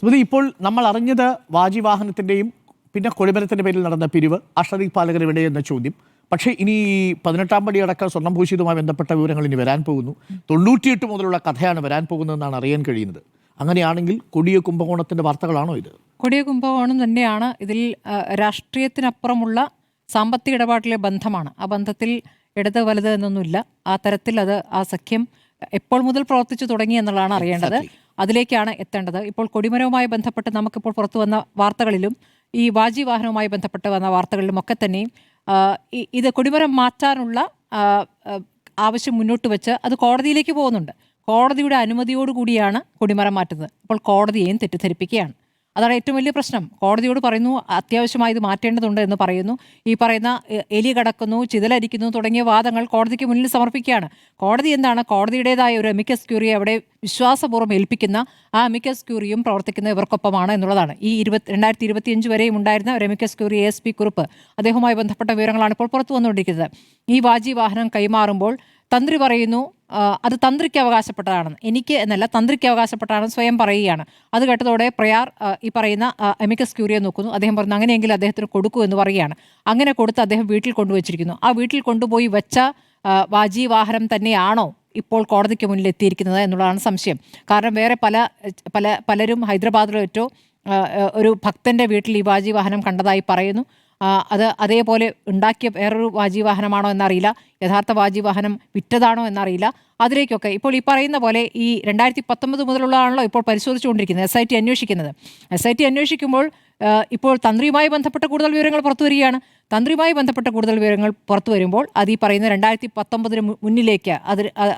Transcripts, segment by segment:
സ്മൃതി, ഇപ്പോൾ നമ്മൾ അറിഞ്ഞത് വാജിവാഹനത്തിൻ്റെയും പിന്നെ കൊടിമരത്തിൻ്റെ പേരിൽ നടന്ന പിരിവ്, അഷറീഫ് പാലകർ എവിടെ എന്ന ചോദ്യം. പക്ഷേ ഇനി 18-ാം പടി അടക്കം സ്വർണ്ണം പൂശിയതുമായി ബന്ധപ്പെട്ട വിവരങ്ങൾ ഇനി വരാൻ പോകുന്നു. 98 മുതലുള്ള കഥയാണ് വരാൻ പോകുന്നതെന്നാണ് അറിയാൻ കഴിയുന്നത്. അങ്ങനെയാണെങ്കിൽ കൊടിയ കുംഭകോണത്തിൻ്റെ വാർത്തകളാണോ ഇത്? കൊടിയ കുംഭകോണം തന്നെയാണ്. ഇതിൽ രാഷ്ട്രീയത്തിനപ്പുറമുള്ള സാമ്പത്തിക ഇടപാടിലെ ബന്ധമാണ്. ആ ബന്ധത്തിൽ ഇടത് വലത് എന്നൊന്നുമില്ല. ആ തരത്തിൽ ആ സഖ്യം എപ്പോൾ മുതൽ പ്രവർത്തിച്ചു തുടങ്ങി എന്നുള്ളതാണ് അറിയേണ്ടത്. അതിലേക്കാണ് എത്തേണ്ടത്. ഇപ്പോൾ കൊടിമരവുമായി ബന്ധപ്പെട്ട് നമുക്കിപ്പോൾ പുറത്തു വന്ന വാർത്തകളിലും ഈ വാജി വാഹനവുമായി ബന്ധപ്പെട്ട് വന്ന വാർത്തകളിലും ഒക്കെ തന്നെയും ഇത് കൊടിമരം മാറ്റാനുള്ള ആവശ്യം മുന്നോട്ട് വെച്ച് അത് കോടതിയിലേക്ക് പോകുന്നുണ്ട്. കോടതിയുടെ അനുമതിയോടുകൂടിയാണ് കൊടിമരം മാറ്റുന്നത്. അപ്പോൾ കോടതിയെയും തെറ്റിദ്ധരിപ്പിക്കുകയാണ്. അതാണ് ഏറ്റവും വലിയ പ്രശ്നം. കോടതിയോട് പറയുന്നു അത്യാവശ്യമായി ഇത് മാറ്റേണ്ടതുണ്ട് എന്ന് പറയുന്നു. ഈ പറയുന്ന എലി കടക്കുന്നു, ചിതലരിക്കുന്നു തുടങ്ങിയ വാദങ്ങൾ കോടതിക്ക് മുന്നിൽ സമർപ്പിക്കുകയാണ്. കോടതി എന്താണ്? കോടതിയുടേതായ ഒരു അമിക്കസ് ക്യൂറിയെ അവിടെ വിശ്വാസപൂർവ്വം ഏൽപ്പിക്കുന്ന ആ അമിക്കസ് ക്യൂറിയും പ്രവർത്തിക്കുന്ന ഇവർക്കൊപ്പമാണ് എന്നുള്ളതാണ്. ഈ 2025 വരെയും ഉണ്ടായിരുന്ന ഒരു അമിക്കസ് ക്യൂറി ASP കുറിപ്പ്, അദ്ദേഹവുമായി ബന്ധപ്പെട്ട വിവരങ്ങളാണ് ഇപ്പോൾ പുറത്തു വന്നുകൊണ്ടിരിക്കുന്നത്. ഈ വാജി വാഹനം കൈമാറുമ്പോൾ തന്ത്രി പറയുന്നു അത് തന്ത്രിക്ക് അവകാശപ്പെട്ടതാണെന്ന്. എനിക്ക് എന്നല്ല, തന്ത്രിക്ക് അവകാശപ്പെട്ടതാണെന്ന് സ്വയം പറയുകയാണ്. അത് കേട്ടതോടെ പ്രയാർ ഈ പറയുന്ന അമിക്കസ് ക്യൂറിയെ നോക്കുന്നു. അദ്ദേഹം പറഞ്ഞു അങ്ങനെയെങ്കിൽ അദ്ദേഹത്തിന് കൊടുക്കൂ എന്ന് പറയുകയാണ്. അങ്ങനെ കൊടുത്ത് അദ്ദേഹം വീട്ടിൽ കൊണ്ടുവച്ചിരിക്കുന്നു. ആ വീട്ടിൽ കൊണ്ടുപോയി വെച്ച വാജി വാഹനം തന്നെയാണോ ഇപ്പോൾ കോടതിക്ക് മുന്നിൽ എത്തിയിരിക്കുന്നത് എന്നുള്ളതാണ് സംശയം. കാരണം വേറെ പലരും ഹൈദരാബാദിലോ മറ്റോ ഒരു ഭക്തൻ്റെ വീട്ടിൽ ഈ വാജി വാഹനം കണ്ടതായി പറയുന്നു. അത് അതേപോലെ ഉണ്ടാക്കിയ വേറൊരു വാജി വാഹനമാണോ എന്നറിയില്ല. യഥാർത്ഥ വാജി വാഹനം വിറ്റതാണോ എന്നറിയില്ല. അതിലേക്കൊക്കെ ഇപ്പോൾ ഈ പറയുന്ന പോലെ ഈ 2019 മുതലുള്ളതാണല്ലോ ഇപ്പോൾ പരിശോധിച്ചുകൊണ്ടിരിക്കുന്നത്. SIT അന്വേഷിക്കുന്നത്. SIT അന്വേഷിക്കുമ്പോൾ ഇപ്പോൾ തന്ത്രിയുമായി ബന്ധപ്പെട്ട കൂടുതൽ വിവരങ്ങൾ പുറത്തു വരികയാണ്. തന്ത്രിയുമായി ബന്ധപ്പെട്ട കൂടുതൽ വിവരങ്ങൾ പുറത്തു വരുമ്പോൾ അത് ഈ പറയുന്ന 2019 മുന്നിലേക്ക്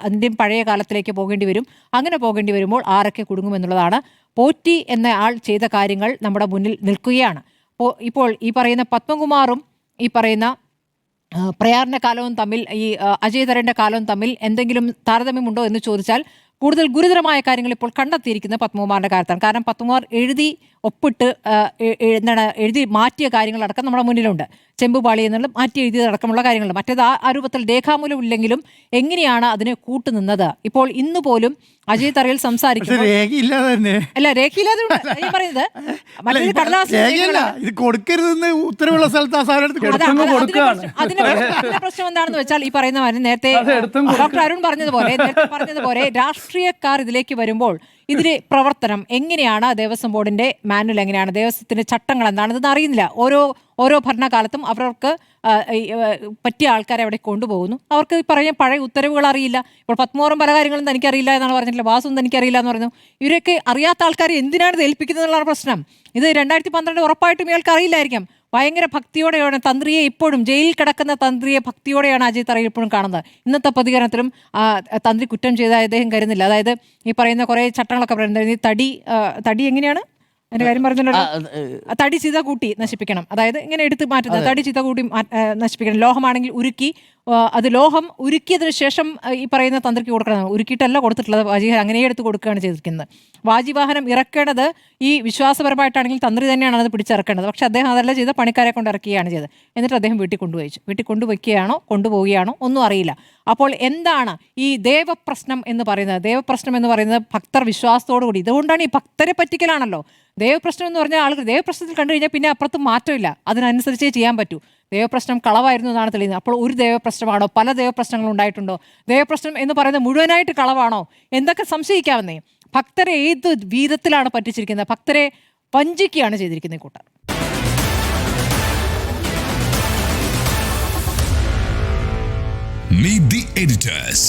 അതിൻ്റെയും പഴയ കാലത്തിലേക്ക് പോകേണ്ടി വരും. അങ്ങനെ പോകേണ്ടി വരുമ്പോൾ ആരൊക്കെ കുടുങ്ങുമെന്നുള്ളതാണ്. പോറ്റി എന്ന ആൾ ചെയ്ത കാര്യങ്ങൾ നമ്മുടെ മുന്നിൽ നിൽക്കുകയാണ്. ഇപ്പോൾ ഈ പറയുന്ന പത്മകുമാറും ഈ പറയുന്ന പ്രയാറിൻ്റെ കാലവും തമ്മിൽ, ഈ അജയ് തരൻ്റെ കാലവും തമ്മിൽ എന്തെങ്കിലും താരതമ്യമുണ്ടോ എന്ന് ചോദിച്ചാൽ കൂടുതൽ ഗുരുതരമായ കാര്യങ്ങൾ ഇപ്പോൾ കണ്ടെത്തിയിരിക്കുന്നത് പത്മകുമാറിൻ്റെ കാര്യത്താണ്. കാരണം പത്മകുമാർ എഴുതി മാറ്റിയ കാര്യങ്ങളടക്കം നമ്മുടെ മുന്നിലുണ്ട്. ചെമ്പുപാളി എന്നുള്ള മാറ്റി എഴുതിയതടക്കമുള്ള കാര്യങ്ങളുണ്ട്. മറ്റേത് ആ രൂപത്തിൽ രേഖാമൂലം ഇല്ലെങ്കിലും എങ്ങനെയാണ് അതിന് കൂട്ടുനിന്നത്? ഇപ്പോൾ ഇന്ന് പോലും അജയ് തറയിൽ സംസാരിക്കുന്നത് അല്ല, രേഖയില്ലാതെ പറയുന്നത് അതിന്റെ പ്രശ്നം എന്താണെന്ന് വെച്ചാൽ ഈ പറയുന്ന നേരത്തെ ഡോക്ടർ അരുൺ പറഞ്ഞതുപോലെ രാഷ്ട്രീയക്കാർ ഇതിലേക്ക് വരുമ്പോൾ ഇതിലെ പ്രവർത്തനം എങ്ങനെയാണ്, ദേവസ്വം ബോർഡിന്റെ മാനുവൽ എങ്ങനെയാണ്, ദേവസ്വത്തിന്റെ ചട്ടങ്ങൾ എന്താണെന്ന് അറിയുന്നില്ല. ഓരോ ഭരണകാലത്തും അവർക്ക് പറ്റിയ ആൾക്കാരെ അവിടെ കൊണ്ടുപോകുന്നു. അവർക്ക് പറഞ്ഞ പഴയ ഉത്തരവുകൾ അറിയില്ല. ഇപ്പോൾ പത്മകുമാറും പല കാര്യങ്ങളും തനിക്കറിയില്ല എന്നാണ് പറഞ്ഞിട്ടില്ല. വാസുവും തനിക്കറിയില്ല എന്ന് പറഞ്ഞു. ഇവരൊക്കെ അറിയാത്ത ആൾക്കാരെ എന്തിനാണ് ഇത് ഏൽപ്പിക്കുന്നത് എന്നുള്ളതാണ് പ്രശ്നം. ഇത് 2012 ഉറപ്പായിട്ടും ഇയാൾക്ക് അറിയില്ലായിരിക്കാം. ഭയങ്കര ഭക്തിയോടെയാണ് തന്ത്രിയെ, ഇപ്പോഴും ജയിലിൽ കിടക്കുന്ന തന്ത്രിയെ ഭക്തിയോടെയാണ് അജയ് തറയിൽ ഇപ്പോഴും കാണുന്നത്. ഇന്നത്തെ പ്രതികരണത്തിലും തന്ത്രി കുറ്റം ചെയ്ത അദ്ദേഹം കരുതുന്നില്ല. അതായത് ഈ പറയുന്ന കുറേ ചട്ടങ്ങളൊക്കെ പറയുന്നത്, തടി എങ്ങനെയാണ് എൻ്റെ കാര്യം പറഞ്ഞല്ലോ, തടി ചിത കൂട്ടി നശിപ്പിക്കണം. അതായത് ഇങ്ങനെ എടുത്ത് മാറ്റുന്നത്, തടി ചിത കൂട്ടി നശിപ്പിക്കണം. ലോഹമാണെങ്കിൽ ഉരുക്കി, അത് ലോഹം ഉരുക്കിയതിനു ശേഷം ഈ പറയുന്ന തന്ത്രിക്ക് കൊടുക്കണം. ഉരുക്കിയിട്ടല്ല കൊടുത്തിട്ടുള്ളത്, വാജി അങ്ങനെ എടുത്ത് കൊടുക്കുകയാണ് ചെയ്തിരിക്കുന്നത്. വാജി വാഹനം ഇറക്കേണ്ടത് ഈ വിശ്വാസപരമായിട്ടാണെങ്കിൽ തന്ത്രി തന്നെയാണ് അത് പിടിച്ചിറക്കേണ്ടത്. പക്ഷെ അദ്ദേഹം അതല്ല ചെയ്ത് പണിക്കാരെ കൊണ്ട് ഇറക്കുകയാണ് ചെയ്തത്. എന്നിട്ട് അദ്ദേഹം വീട്ടിൽ കൊണ്ടുവയ്ക്കുകയാണോ കൊണ്ടുപോവുകയാണോ ഒന്നും അറിയില്ല. അപ്പോൾ എന്താണ് ഈ ദേവപ്രശ്നം എന്ന് പറയുന്നത്? ദേവപ്രശ്നം എന്ന് പറയുന്നത് ഭക്തർ വിശ്വാസത്തോടു കൂടി, ഇതുകൊണ്ടാണ് ഈ ഭക്തരെ പറ്റിക്കലാണല്ലോ. ദേവപ്രശ്നം എന്ന് പറഞ്ഞാൽ ആളുകൾ ദേവപ്രശ്നത്തിൽ കണ്ടു കഴിഞ്ഞാൽ പിന്നെ അപ്പുറത്ത് മാറ്റമില്ല, അതിനനുസരിച്ചേ ചെയ്യാൻ പറ്റൂ. ദേവപ്രശ്നം കളവായിരുന്നു എന്നാണ് തെളിയുന്നത്. അപ്പോൾ ഒരു ദേവപ്രശ്നമാണോ? പല ദേവപ്രശ്നങ്ങളും ഉണ്ടായിട്ടുണ്ടോ? ദേവപ്രശ്നം എന്ന് പറയുന്നത് മുഴുവനായിട്ട് കളവാണോ? എന്തൊക്കെ സംശയിക്കാവുന്നേ. ഭക്തരെ ഏത് വിധത്തിലാണ് പറ്റിച്ചിരിക്കുന്നത്? ഭക്തരെ വഞ്ചിക്കുകയാണ് ചെയ്തിരിക്കുന്നത് ഈ കൂട്ടർ. Meet the editors.